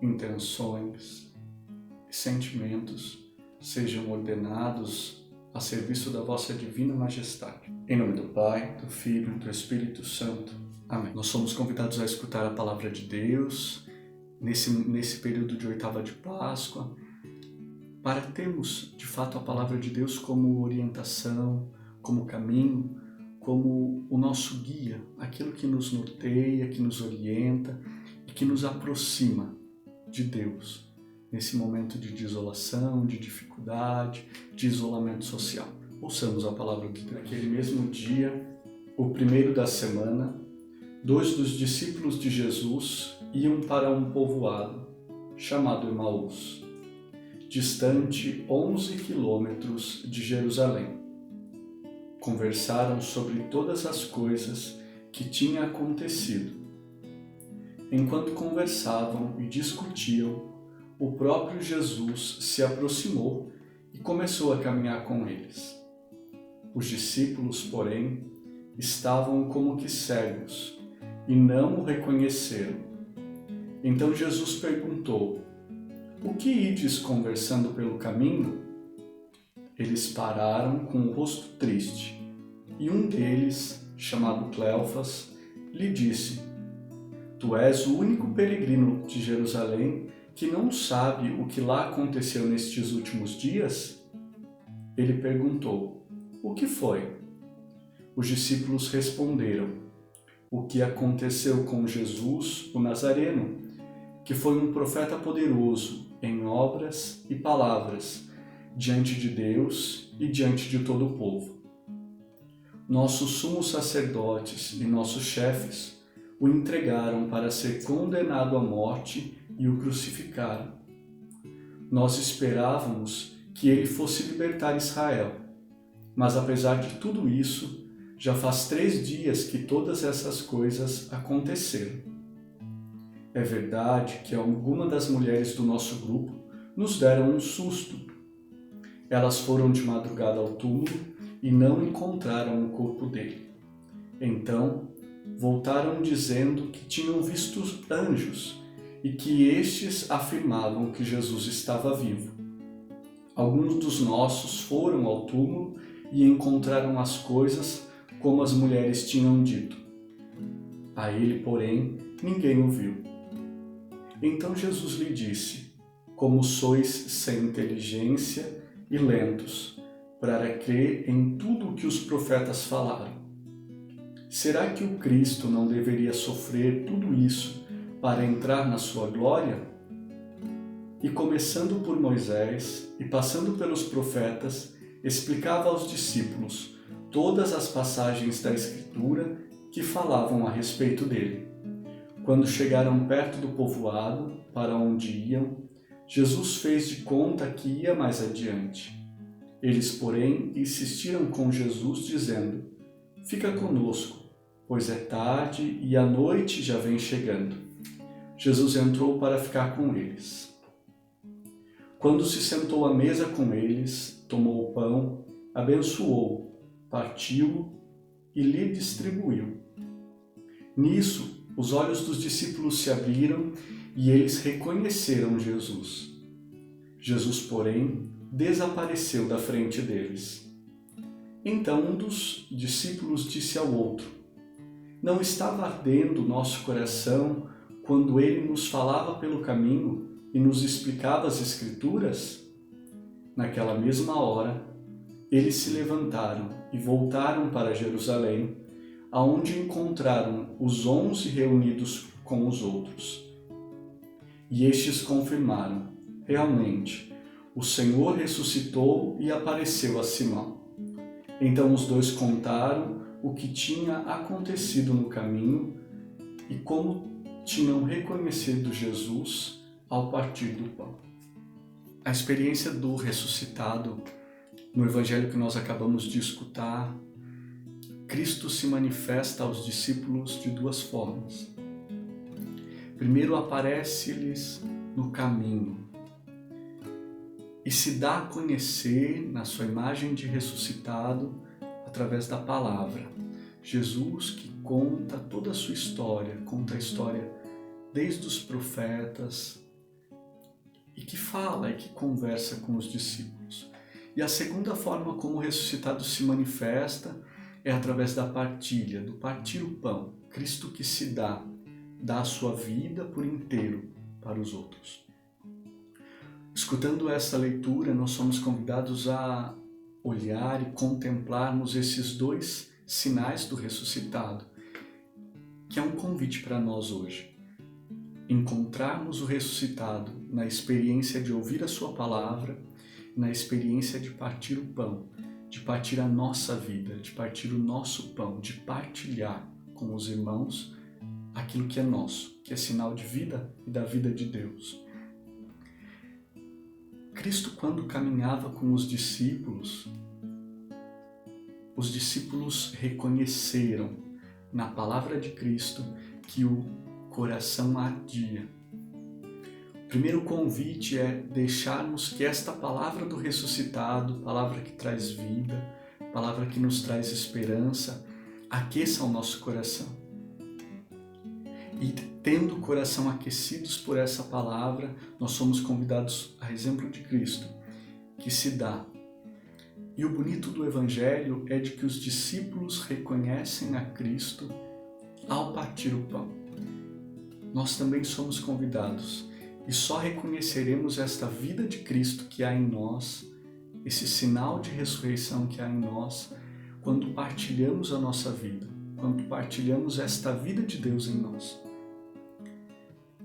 intenções e sentimentos sejam ordenados a serviço da vossa divina majestade. Em nome do Pai, do Filho e do Espírito Santo. Amém. Nós somos convidados a escutar a palavra de Deus nesse período de oitava de Páscoa, para termos de fato a palavra de Deus como orientação, como caminho, como o nosso guia, aquilo que nos norteia, que nos orienta e que nos aproxima de Deus nesse momento de desolação, de dificuldade, de isolamento social. Ouçamos a palavra de Deus. Naquele mesmo dia, o primeiro da semana, 2 dos discípulos de Jesus iam para um povoado chamado Emaús, distante 11 quilômetros de Jerusalém. Conversaram sobre todas as coisas que tinham acontecido. Enquanto conversavam e discutiam, o próprio Jesus se aproximou e começou a caminhar com eles. Os discípulos, porém, estavam como que cegos e não o reconheceram. Então Jesus perguntou: "O que ides conversando pelo caminho?" Eles pararam com o rosto triste, e um deles, chamado Cleofas, lhe disse: "Tu és o único peregrino de Jerusalém que não sabe o que lá aconteceu nestes últimos dias?" Ele perguntou: "O que foi?" Os discípulos responderam: "O que aconteceu com Jesus, o Nazareno, que foi um profeta poderoso em obras e palavras, diante de Deus e diante de todo o povo. Nossos sumos sacerdotes e nossos chefes o entregaram para ser condenado à morte e o crucificaram. Nós esperávamos que ele fosse libertar Israel, mas apesar de tudo isso, já faz 3 dias que todas essas coisas aconteceram. É verdade que algumas das mulheres do nosso grupo nos deram um susto. Elas foram de madrugada ao túmulo e não encontraram o corpo dele. Então, voltaram dizendo que tinham visto anjos e que estes afirmavam que Jesus estava vivo. Alguns dos nossos foram ao túmulo e encontraram as coisas como as mulheres tinham dito. A ele, porém, ninguém o viu." Então Jesus lhe disse: "Como sois sem inteligência e lentos para crer em tudo o que os profetas falaram. Será que o Cristo não deveria sofrer tudo isso para entrar na sua glória?" E começando por Moisés e passando pelos profetas, explicava aos discípulos todas as passagens da Escritura que falavam a respeito dele. Quando chegaram perto do povoado para onde iam, Jesus fez de conta que ia mais adiante. Eles, porém, insistiram com Jesus, dizendo: "Fica conosco, pois é tarde e a noite já vem chegando." Jesus entrou para ficar com eles. Quando se sentou à mesa com eles, tomou o pão, abençoou, partiu-o e lhe distribuiu. Nisso, os olhos dos discípulos se abriram e eles reconheceram Jesus. Jesus, porém, desapareceu da frente deles. Então um dos discípulos disse ao outro: "Não estava ardendo o nosso coração quando ele nos falava pelo caminho e nos explicava as Escrituras?" Naquela mesma hora, eles se levantaram e voltaram para Jerusalém, aonde encontraram os 11 reunidos com os outros. E estes confirmaram: "Realmente, o Senhor ressuscitou e apareceu a Simão." Então os dois contaram o que tinha acontecido no caminho e como tinham reconhecido Jesus ao partir do pão. A experiência do ressuscitado, no evangelho que nós acabamos de escutar, Cristo se manifesta aos discípulos de 2 formas. Primeiro, aparece-lhes no caminho e se dá a conhecer na sua imagem de ressuscitado através da palavra. Jesus que conta toda a sua história, conta a história desde os profetas, que fala e que conversa com os discípulos. E a segunda forma como o ressuscitado se manifesta é através da partilha, do partir o pão. Cristo que se dá a sua vida por inteiro para os outros. Escutando essa leitura, nós somos convidados a olhar e contemplarmos esses dois sinais do ressuscitado, que é um convite para nós hoje. Encontrarmos o ressuscitado na experiência de ouvir a sua palavra, na experiência de partir o pão, de partir a nossa vida, de partir o nosso pão, de partilhar com os irmãos aquilo que é nosso, que é sinal de vida e da vida de Deus. Cristo, quando caminhava com os discípulos reconheceram na palavra de Cristo que o coração ardia. O primeiro convite é deixarmos que esta palavra do ressuscitado, palavra que traz vida, palavra que nos traz esperança, aqueça o nosso coração. E tendo o coração aquecidos por essa palavra, nós somos convidados a exemplo de Cristo, que se dá. E o bonito do Evangelho é de que os discípulos reconhecem a Cristo ao partir o pão. Nós também somos convidados e só reconheceremos esta vida de Cristo que há em nós, esse sinal de ressurreição que há em nós, quando partilhamos a nossa vida, quando partilhamos esta vida de Deus em nós.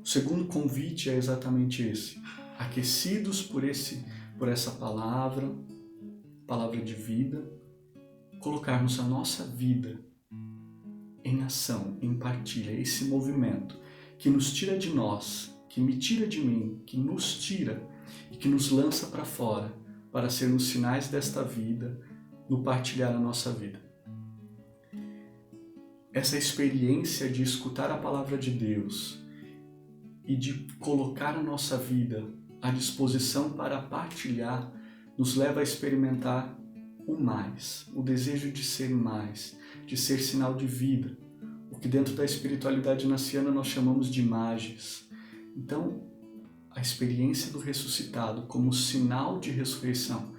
O segundo convite é exatamente esse, aquecidos por essa palavra de vida, colocarmos a nossa vida em ação, em partilha, esse movimento que nos tira de nós, que me tira de mim, que nos tira e que nos lança para fora, para sermos sinais desta vida, no partilhar a nossa vida. Essa experiência de escutar a palavra de Deus e de colocar a nossa vida à disposição para partilhar, nos leva a experimentar o mais, o desejo de ser mais, de ser sinal de vida, o que dentro da espiritualidade naciana nós chamamos de imagens. Então, a experiência do ressuscitado como sinal de ressurreição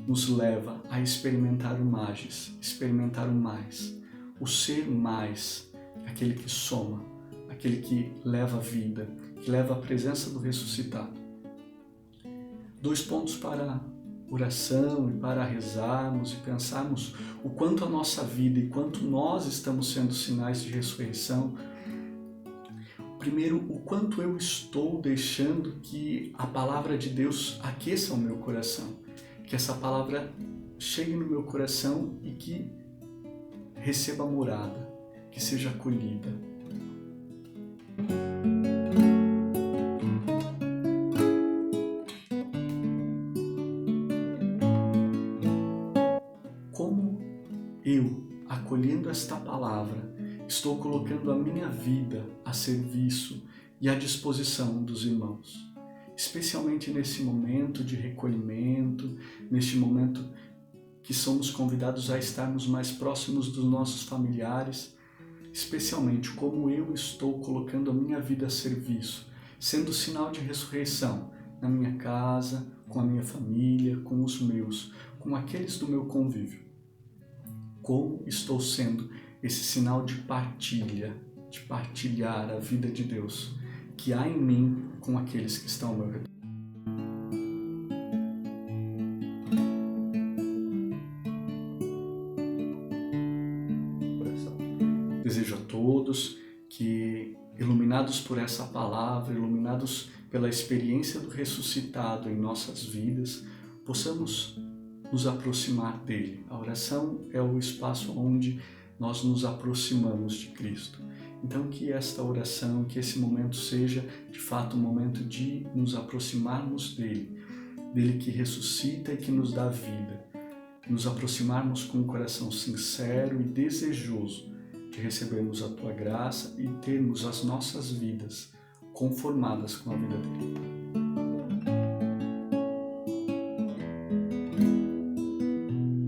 nos leva a experimentar o mais, experimentar o mais, o ser mais, aquele que soma, aquele que leva a vida, que leva a presença do ressuscitado. 2 pontos para oração e para rezarmos e pensarmos o quanto a nossa vida e quanto nós estamos sendo sinais de ressurreição. Primeiro, o quanto eu estou deixando que a palavra de Deus aqueça o meu coração, que essa palavra chegue no meu coração e que receba morada, que seja acolhida. Como eu, acolhendo esta palavra, estou colocando a minha vida a serviço e à disposição dos irmãos, especialmente nesse momento de recolhimento, neste momento que somos convidados a estarmos mais próximos dos nossos familiares, especialmente como eu estou colocando a minha vida a serviço, sendo sinal de ressurreição na minha casa, com a minha família, com os meus, com aqueles do meu convívio. Como estou sendo esse sinal de partilha, de partilhar a vida de Deus que há em mim com aqueles que estão ao meu redor. Desejo a todos que, iluminados por essa palavra, iluminados pela experiência do ressuscitado em nossas vidas, possamos nos aproximar dele. A oração é o espaço onde nós nos aproximamos de Cristo. Então que esta oração, que esse momento seja de fato um momento de nos aproximarmos dele que ressuscita e que nos dá vida. Nos aproximarmos com um coração sincero e desejoso de recebermos a tua graça e termos as nossas vidas conformadas com a vida dele.